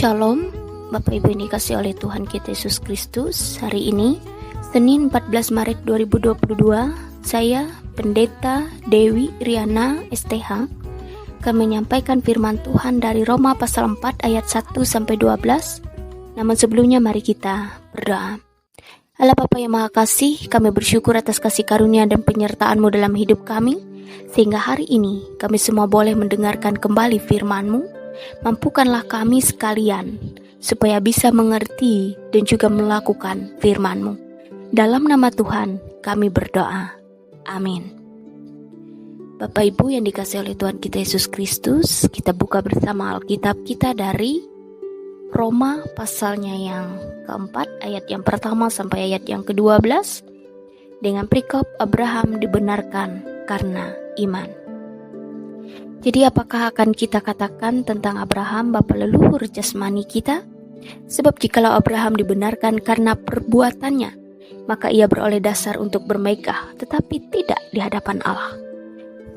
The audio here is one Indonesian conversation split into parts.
Shalom, Bapak Ibu yang dikasihi oleh Tuhan kita Yesus Kristus. Hari ini, Senin 14 Maret 2022, saya, Pendeta Dewi Riana STH, akan menyampaikan firman Tuhan dari Roma pasal 4 ayat 1-12. Namun sebelumnya mari kita berdoa. Allah Bapa yang Maha Kasih, kami bersyukur atas kasih karunia dan penyertaan-Mu dalam hidup kami, sehingga hari ini kami semua boleh mendengarkan kembali firman-Mu. Mampukanlah kami sekalian supaya bisa mengerti dan juga melakukan firman-Mu. Dalam nama Tuhan kami berdoa. Amin. Bapak Ibu yang dikasihi oleh Tuhan kita Yesus Kristus, kita buka bersama Alkitab kita dari Roma pasalnya yang keempat, ayat yang pertama sampai ayat yang ke-12, dengan perikop Abraham dibenarkan karena iman. Jadi apakah akan kita katakan tentang Abraham, bapa leluhur jasmani kita? Sebab jikalau Abraham dibenarkan karena perbuatannya, maka ia beroleh dasar untuk bermegah, tetapi tidak di hadapan Allah.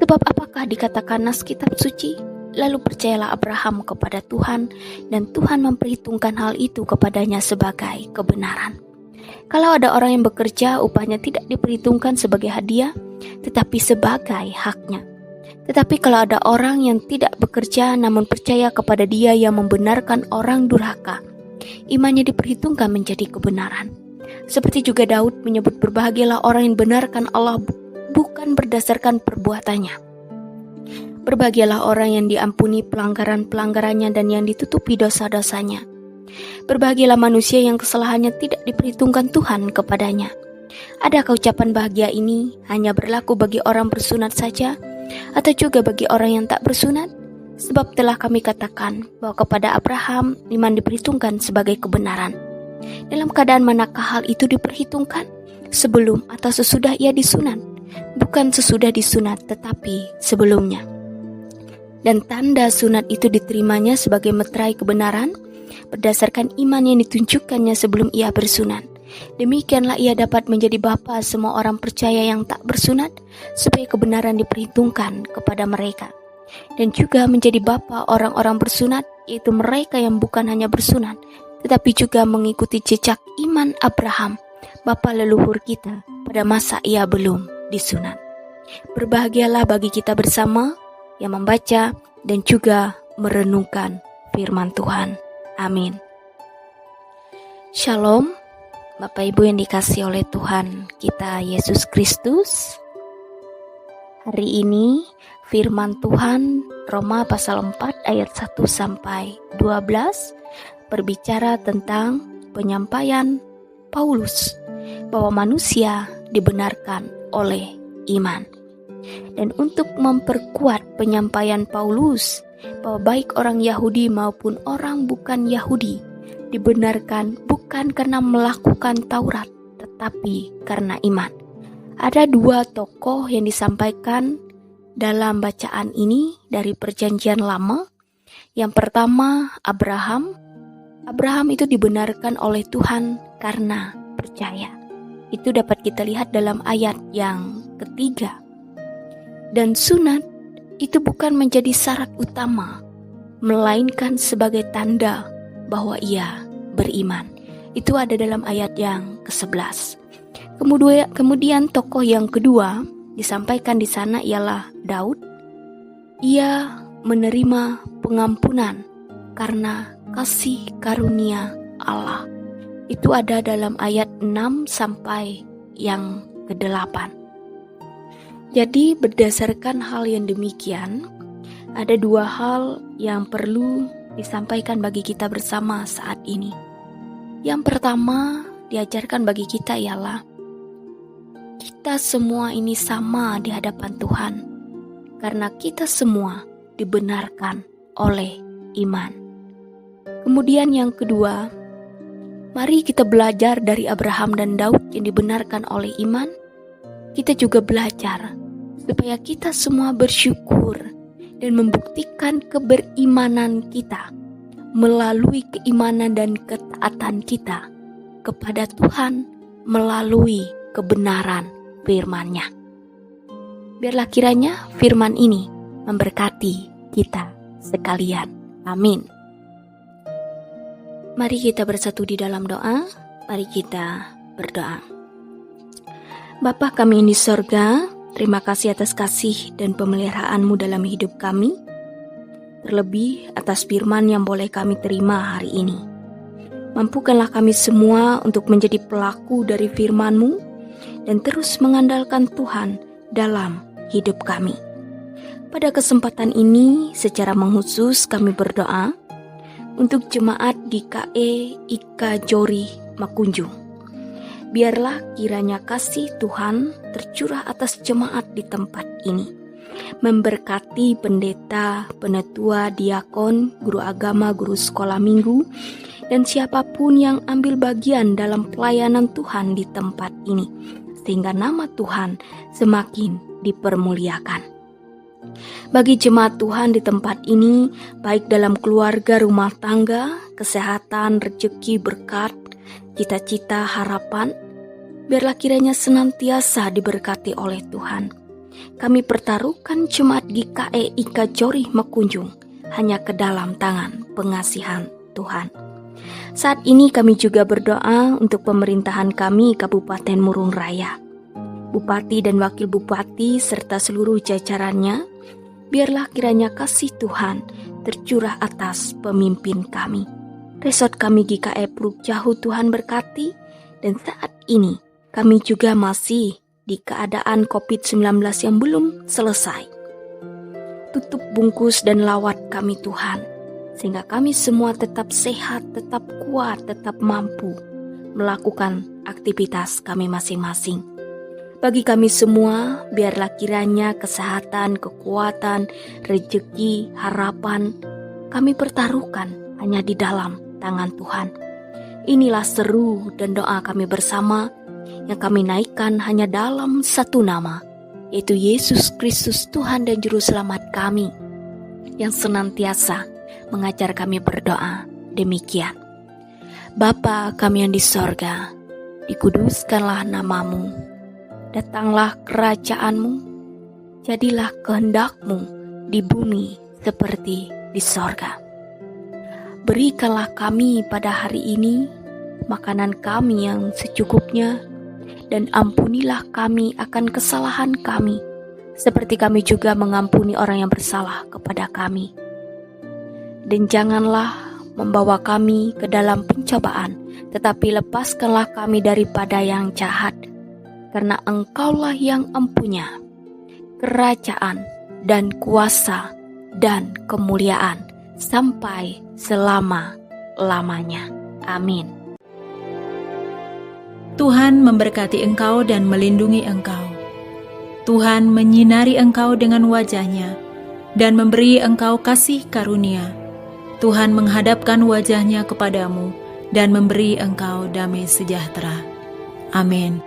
Sebab apakah dikatakan nas kitab suci? Lalu percayalah Abraham kepada Tuhan, dan Tuhan memperhitungkan hal itu kepadanya sebagai kebenaran. Kalau ada orang yang bekerja, upahnya tidak diperhitungkan sebagai hadiah, tetapi sebagai haknya. Tetapi kalau ada orang yang tidak bekerja namun percaya kepada Dia yang membenarkan orang durhaka, imannya diperhitungkan menjadi kebenaran. Seperti juga Daud menyebut berbahagialah orang yang benarkan Allah bukan berdasarkan perbuatannya. Berbahagialah orang yang diampuni pelanggaran-pelanggarannya dan yang ditutupi dosa-dosanya. Berbahagialah manusia yang kesalahannya tidak diperhitungkan Tuhan kepadanya. Adakah ucapan bahagia ini hanya berlaku bagi orang bersunat saja, atau juga bagi orang yang tak bersunat? Sebab telah kami katakan bahwa kepada Abraham iman diperhitungkan sebagai kebenaran. Dalam keadaan manakah hal itu diperhitungkan? Sebelum atau sesudah ia disunat? Bukan sesudah disunat, tetapi sebelumnya. Dan tanda sunat itu diterimanya sebagai meterai kebenaran berdasarkan iman yang ditunjukkannya sebelum ia bersunat. Demikianlah ia dapat menjadi bapa semua orang percaya yang tak bersunat, supaya kebenaran diperhitungkan kepada mereka. Dan juga menjadi bapa orang-orang bersunat, yaitu mereka yang bukan hanya bersunat, tetapi juga mengikuti jejak iman Abraham, bapa leluhur kita, pada masa ia belum disunat. Berbahagialah bagi kita bersama yang membaca dan juga merenungkan firman Tuhan. Amin. Shalom, Bapak Ibu yang dikasihi oleh Tuhan kita Yesus Kristus. Hari ini firman Tuhan Roma pasal 4 ayat 1-12 berbicara tentang penyampaian Paulus bahwa manusia dibenarkan oleh iman. Dan untuk memperkuat penyampaian Paulus bahwa baik orang Yahudi maupun orang bukan Yahudi dibenarkan bukan karena melakukan Taurat, tetapi karena iman. Ada dua tokoh yang disampaikan dalam bacaan ini dari Perjanjian Lama. Yang pertama Abraham. Abraham itu dibenarkan oleh Tuhan karena percaya. Itu dapat kita lihat dalam ayat yang ketiga. Dan sunat itu bukan menjadi syarat utama, melainkan sebagai tanda bahwa ia beriman. Itu ada dalam ayat yang ke-11. Kemudian tokoh yang kedua disampaikan di sana ialah Daud. Ia menerima pengampunan karena kasih karunia Allah. Itu ada dalam ayat 6 sampai yang ke-8. Jadi berdasarkan hal yang demikian, ada dua hal yang perlu disampaikan bagi kita bersama saat ini. Yang pertama diajarkan bagi kita ialah kita semua ini sama di hadapan Tuhan karena kita semua dibenarkan oleh iman. Kemudian yang kedua, mari kita belajar dari Abraham dan Daud yang dibenarkan oleh iman. Kita juga belajar supaya kita semua bersyukur dan membuktikan keberimanan kita melalui keimanan dan ketaatan kita kepada Tuhan melalui kebenaran firman-Nya. Biarlah kiranya firman ini memberkati kita sekalian. Amin. Mari kita bersatu di dalam doa. Mari kita berdoa. Bapa kami yang di sorga, terima kasih atas kasih dan pemeliharaan-Mu dalam hidup kami. Terlebih atas firman yang boleh kami terima hari ini. Mampukanlah kami semua untuk menjadi pelaku dari firman-Mu dan terus mengandalkan Tuhan dalam hidup kami. Pada kesempatan ini, secara mengkhusus kami berdoa untuk jemaat GKE Ika Jori Makunjung. Biarlah kiranya kasih Tuhan tercurah atas jemaat di tempat ini, memberkati pendeta, penetua, diakon, guru agama, guru sekolah minggu, dan siapapun yang ambil bagian dalam pelayanan Tuhan di tempat ini, sehingga nama Tuhan semakin dipermuliakan. Bagi jemaat Tuhan di tempat ini, baik dalam keluarga, rumah tangga, kesehatan, rezeki, berkat, cita-cita, harapan, biarlah kiranya senantiasa diberkati oleh Tuhan. Kami pertaruhkan jemaat GKE Ika Jori Makunjung hanya ke dalam tangan pengasihan Tuhan. Saat ini kami juga berdoa untuk pemerintahan kami Kabupaten Murung Raya. Bupati dan Wakil Bupati serta seluruh jajarannya, biarlah kiranya kasih Tuhan tercurah atas pemimpin kami. Resort kami GKE Puruk Jahu Tuhan berkati, dan saat ini kami juga masih di keadaan COVID-19 yang belum selesai. Tutup bungkus dan lawat kami Tuhan, sehingga kami semua tetap sehat, tetap kuat, tetap mampu melakukan aktivitas kami masing-masing. Bagi kami semua, biarlah kiranya kesehatan, kekuatan, rezeki, harapan kami pertaruhkan hanya di dalam tangan Tuhan. Inilah seru dan doa kami bersama yang kami naikkan hanya dalam satu nama, yaitu Yesus Kristus Tuhan dan Juru Selamat kami, yang senantiasa mengajar kami berdoa demikian. Bapa kami yang di sorga, dikuduskanlah nama-Mu. Datanglah kerajaan-Mu, jadilah kehendak-Mu di bumi seperti di sorga. Berikanlah kami pada hari ini makanan kami yang secukupnya, dan ampunilah kami akan kesalahan kami, seperti kami juga mengampuni orang yang bersalah kepada kami. Dan janganlah membawa kami ke dalam pencobaan, tetapi lepaskanlah kami daripada yang jahat. Karena Engkaulah yang empunya kerajaan dan kuasa dan kemuliaan sampai selama-lamanya. Amin. Tuhan memberkati engkau dan melindungi engkau. Tuhan menyinari engkau dengan wajah-Nya dan memberi engkau kasih karunia. Tuhan menghadapkan wajah-Nya kepadamu dan memberi engkau damai sejahtera. Amin.